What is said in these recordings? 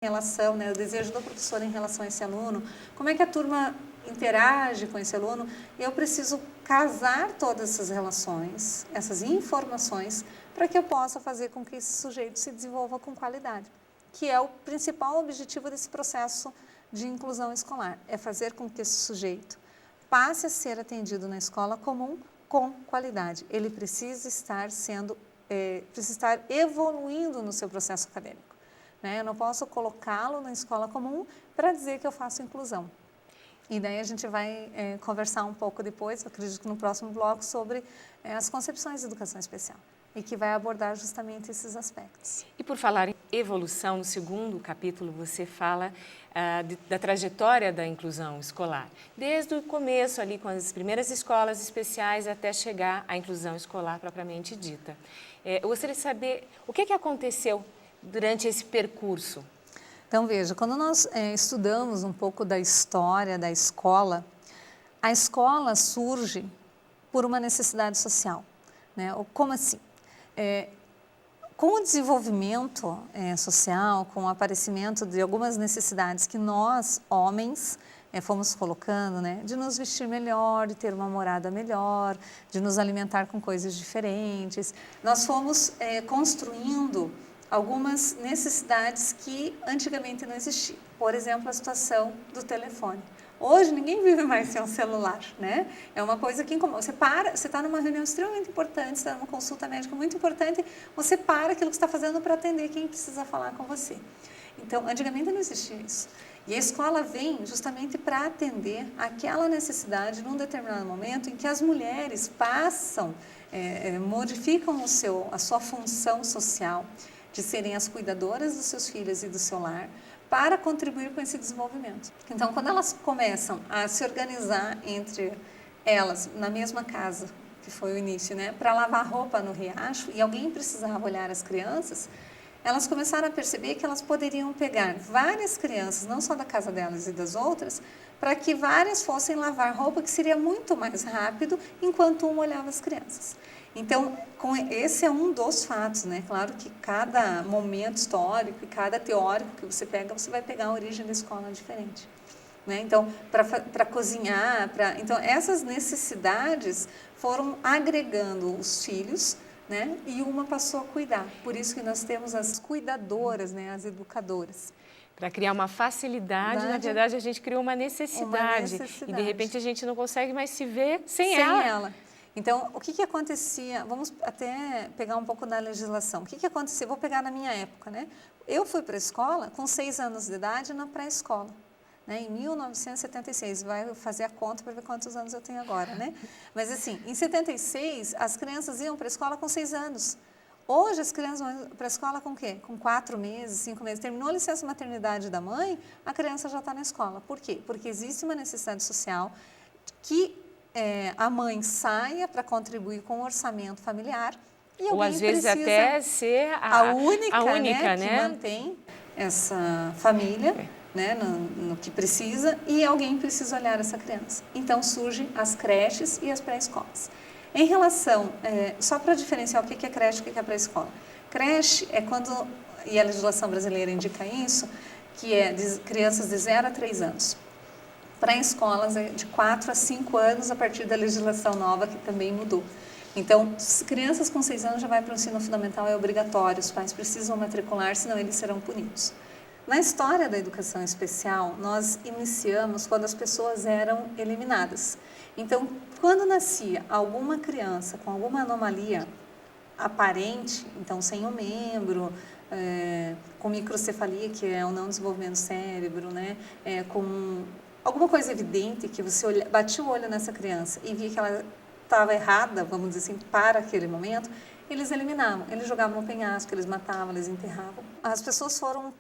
relação, né, o desejo do professor em relação a esse aluno, como é que a turma interage com esse aluno, eu preciso casar todas essas relações, essas informações, para que eu possa fazer com que esse sujeito se desenvolva com qualidade, que é o principal objetivo desse processo de inclusão escolar, é fazer com que esse sujeito passe a ser atendido na escola comum com qualidade. Ele precisa estar evoluindo no seu processo acadêmico. Eu não posso colocá-lo na escola comum para dizer que eu faço inclusão. E daí a gente vai conversar um pouco depois, eu acredito que no próximo bloco, sobre as concepções de educação especial e que vai abordar justamente esses aspectos. E por falar em evolução, no segundo capítulo você fala da trajetória da inclusão escolar, desde o começo ali com as primeiras escolas especiais até chegar à inclusão escolar propriamente dita. Eu gostaria de saber o que aconteceu durante esse percurso. Então, veja, quando nós estudamos um pouco da história da escola, a escola surge por uma necessidade social. Como assim? Com o desenvolvimento social, com o aparecimento de algumas necessidades que nós, homens, fomos colocando, de nos vestir melhor, de ter uma morada melhor, de nos alimentar com coisas diferentes, nós fomos construindo algumas necessidades que antigamente não existiam. Por exemplo, a situação do telefone. Hoje ninguém vive mais sem um celular, É uma coisa que incomoda. Você está numa reunião extremamente importante, está numa consulta médica muito importante, você para aquilo que está fazendo para atender quem precisa falar com você. Então, antigamente não existia isso. E a escola vem justamente para atender aquela necessidade num determinado momento em que as mulheres passam, modificam a sua função social, de serem as cuidadoras dos seus filhos e do seu lar, para contribuir com esse desenvolvimento. Então, quando elas começam a se organizar entre elas, na mesma casa, que foi o início, para lavar roupa no riacho, e alguém precisava olhar as crianças, elas começaram a perceber que elas poderiam pegar várias crianças, não só da casa delas e das outras, para que várias fossem lavar roupa, que seria muito mais rápido, enquanto um olhava as crianças. Então, esse é um dos fatos, Claro que cada momento histórico e cada teórico que você pega, você vai pegar a origem da escola diferente. Então, para cozinhar, então essas necessidades foram agregando os filhos, e uma passou a cuidar. Por isso que nós temos as cuidadoras, as educadoras. Para criar uma facilidade, na verdade, a gente criou uma necessidade. E, de repente, a gente não consegue mais se ver sem ela. Então, o que acontecia? Vamos até pegar um pouco da legislação. O que acontecia? Vou pegar na minha época, Eu fui para a escola com 6 anos de idade na pré-escola, em 1976. Vai fazer a conta para ver quantos anos eu tenho agora, Mas, assim, em 76, as crianças iam para a escola com 6 anos. Hoje, as crianças vão para a escola com o quê? Com 4 meses, 5 meses. Terminou a licença maternidade da mãe, a criança já está na escola. Por quê? Porque existe uma necessidade social que a mãe saia para contribuir com o orçamento familiar e ou às vezes até ser a única, que mantém essa família no que precisa, e alguém precisa olhar essa criança. Então surgem as creches e as pré-escolas. Em relação, só para diferenciar o que é creche e o que é pré-escola. Creche é quando, e a legislação brasileira indica isso, que é de crianças de 0 a 3 anos. Para escolas é de 4 a 5 anos, a partir da legislação nova, que também mudou. Então, crianças com 6 anos já vai para o ensino fundamental, é obrigatório, os pais precisam matricular, senão eles serão punidos. Na história da educação especial, nós iniciamos quando as pessoas eram eliminadas. Então, quando nascia alguma criança com alguma anomalia aparente, então sem um membro, com microcefalia, que é o não desenvolvimento do cérebro, com alguma coisa evidente, que você batia o olho nessa criança e via que ela estava errada, vamos dizer assim, para aquele momento, eles eliminavam, eles jogavam no penhasco, eles matavam, eles enterravam. As pessoas foram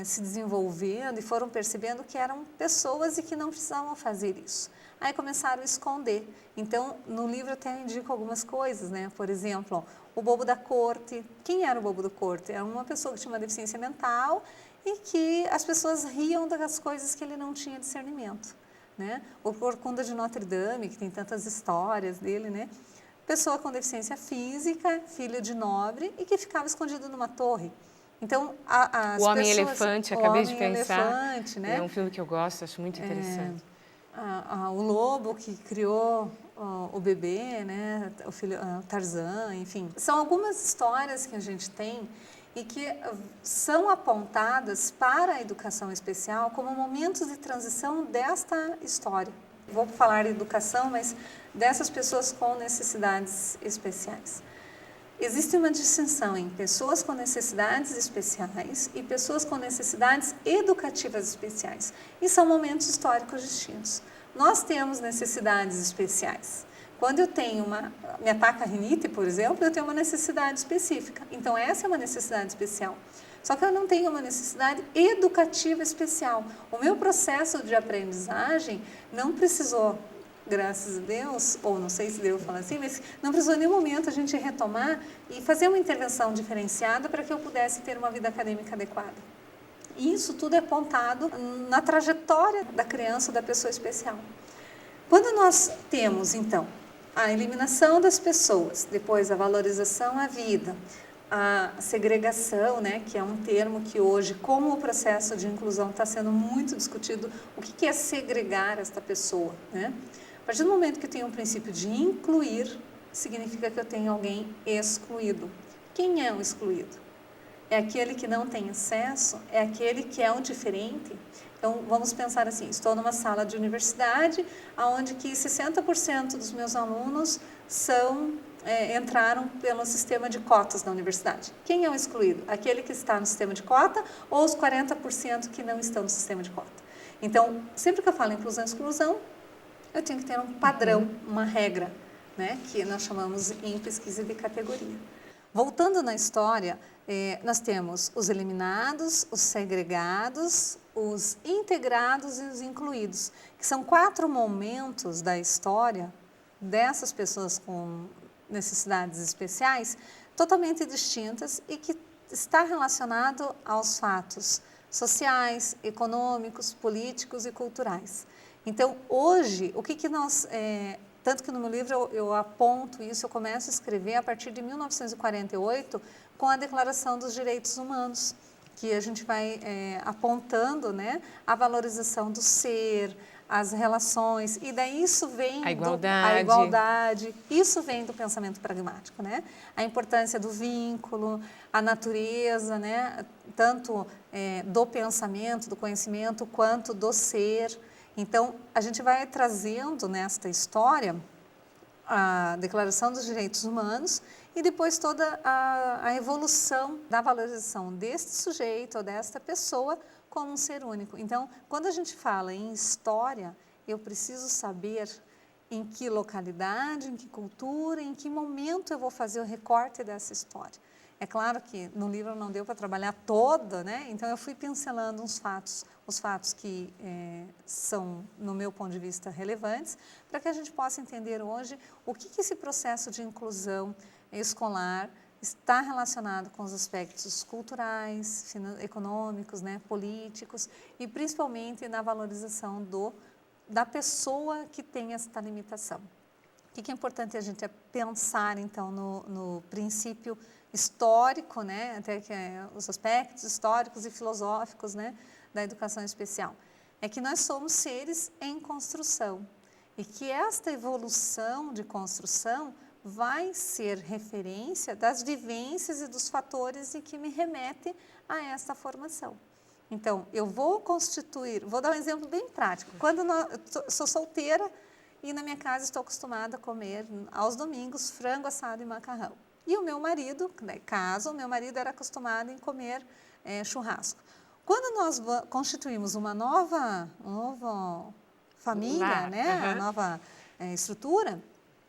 se desenvolvendo e foram percebendo que eram pessoas e que não precisavam fazer isso. Aí começaram a esconder. Então, no livro até indico algumas coisas, Por exemplo, o bobo da corte. Quem era o bobo da corte? Era uma pessoa que tinha uma deficiência mental e que as pessoas riam das coisas que ele não tinha discernimento, O Corcunda de Notre Dame, que tem tantas histórias dele, Pessoa com deficiência física, filho de nobre e que ficava escondido numa torre. Então, O Homem-Elefante, acabei de pensar. Elefante, né? É um filme que eu gosto, acho muito interessante. O lobo que criou o bebê, né? O filho Tarzan, enfim. São algumas histórias que a gente tem e que são apontadas para a educação especial como momentos de transição desta história. Vou falar educação, mas dessas pessoas com necessidades especiais. Existe uma distinção em pessoas com necessidades especiais e pessoas com necessidades educativas especiais. E são momentos históricos distintos. Nós temos necessidades especiais. Quando eu tenho me ataca a rinite, por exemplo, eu tenho uma necessidade específica. Então, essa é uma necessidade especial. Só que eu não tenho uma necessidade educativa especial. O meu processo de aprendizagem não precisou, graças a Deus, ou não sei se Deus fala assim, mas não precisou em nenhum momento a gente retomar e fazer uma intervenção diferenciada para que eu pudesse ter uma vida acadêmica adequada. E isso tudo é apontado na trajetória da criança ou da pessoa especial. Quando nós temos, então, a eliminação das pessoas, depois a valorização à vida, a segregação, né, que é um termo que hoje, como o processo de inclusão está sendo muito discutido, o que é segregar esta pessoa, né? A partir do momento que eu tenho um princípio de incluir, significa que eu tenho alguém excluído. Quem é o excluído? É aquele que não tem acesso? É aquele que é o diferente? Então, vamos pensar assim, estou numa sala de universidade, onde que 60% dos meus alunos entraram pelo sistema de cotas da universidade. Quem é o excluído? Aquele que está no sistema de cota ou os 40% que não estão no sistema de cota? Então, sempre que eu falo inclusão e exclusão, eu tenho que ter um padrão, uma regra, né, que nós chamamos em pesquisa de categoria. Voltando na história, nós temos os eliminados, os segregados, os integrados e os incluídos, que são 4 momentos da história dessas pessoas com necessidades especiais, totalmente distintas e que está relacionado aos fatos sociais, econômicos, políticos e culturais. Então, hoje, o que nós... tanto que no meu livro eu aponto isso, eu começo a escrever a partir de 1948, com a Declaração dos Direitos Humanos, que a gente vai apontando, né, a valorização do ser, as relações, e daí isso vem a igualdade, isso vem do pensamento pragmático, né? A importância do vínculo, a natureza, né, tanto do pensamento, do conhecimento, quanto do ser. Então, a gente vai trazendo nesta história a Declaração dos Direitos Humanos e depois toda a evolução da valorização deste sujeito ou desta pessoa como um ser único. Então, quando a gente fala em história, eu preciso saber em que localidade, em que cultura, em que momento eu vou fazer o recorte dessa história. É claro que no livro não deu para trabalhar toda, né? Então eu fui pincelando os fatos que são, no meu ponto de vista, relevantes, para que a gente possa entender hoje o que esse processo de inclusão escolar está relacionado com os aspectos culturais, econômicos, né, políticos e principalmente na valorização da pessoa que tem essa limitação. O que é importante a gente pensar, então, no princípio histórico, né, até que os aspectos históricos e filosóficos, né, da educação especial, é que nós somos seres em construção e que esta evolução de construção vai ser referência das vivências e dos fatores e que me remete a esta formação. Então, eu vou dar um exemplo bem prático. Quando eu sou solteira e na minha casa estou acostumada a comer aos domingos frango assado e macarrão. E o meu marido, o meu marido era acostumado em comer churrasco. Quando nós constituímos uma nova família, né, a nova estrutura,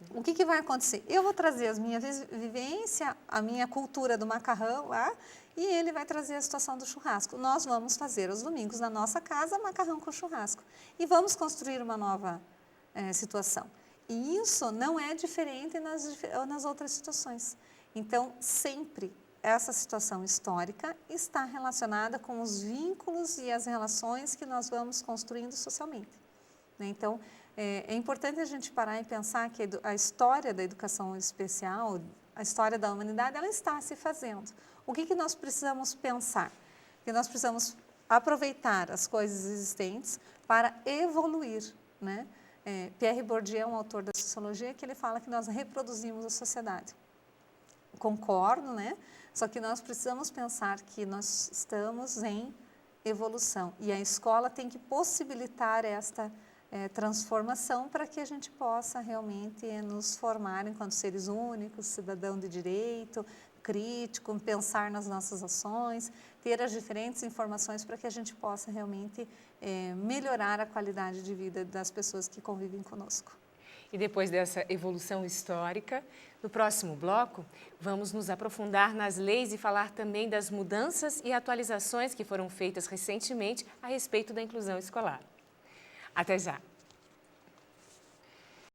o que vai acontecer? Eu vou trazer as minhas vivências, a minha cultura do macarrão lá, e ele vai trazer a situação do churrasco. Nós vamos fazer aos domingos na nossa casa macarrão com churrasco. E vamos construir uma nova situação. E isso não é diferente nas outras situações. Então, sempre essa situação histórica está relacionada com os vínculos e as relações que nós vamos construindo socialmente. Então, é importante a gente parar e pensar que a história da educação especial, a história da humanidade, ela está se fazendo. o que nós precisamos pensar? Que nós precisamos aproveitar as coisas existentes para evoluir, né? Pierre Bourdieu, um autor da sociologia, que ele fala que nós reproduzimos a sociedade. Concordo, né? Só que nós precisamos pensar que nós estamos em evolução e a escola tem que possibilitar esta transformação para que a gente possa realmente nos formar enquanto seres únicos, cidadão de direito, crítico, pensar nas nossas ações, ter as diferentes informações para que a gente possa realmente melhorar a qualidade de vida das pessoas que convivem conosco. E depois dessa evolução histórica, no próximo bloco, vamos nos aprofundar nas leis e falar também das mudanças e atualizações que foram feitas recentemente a respeito da inclusão escolar. Até já!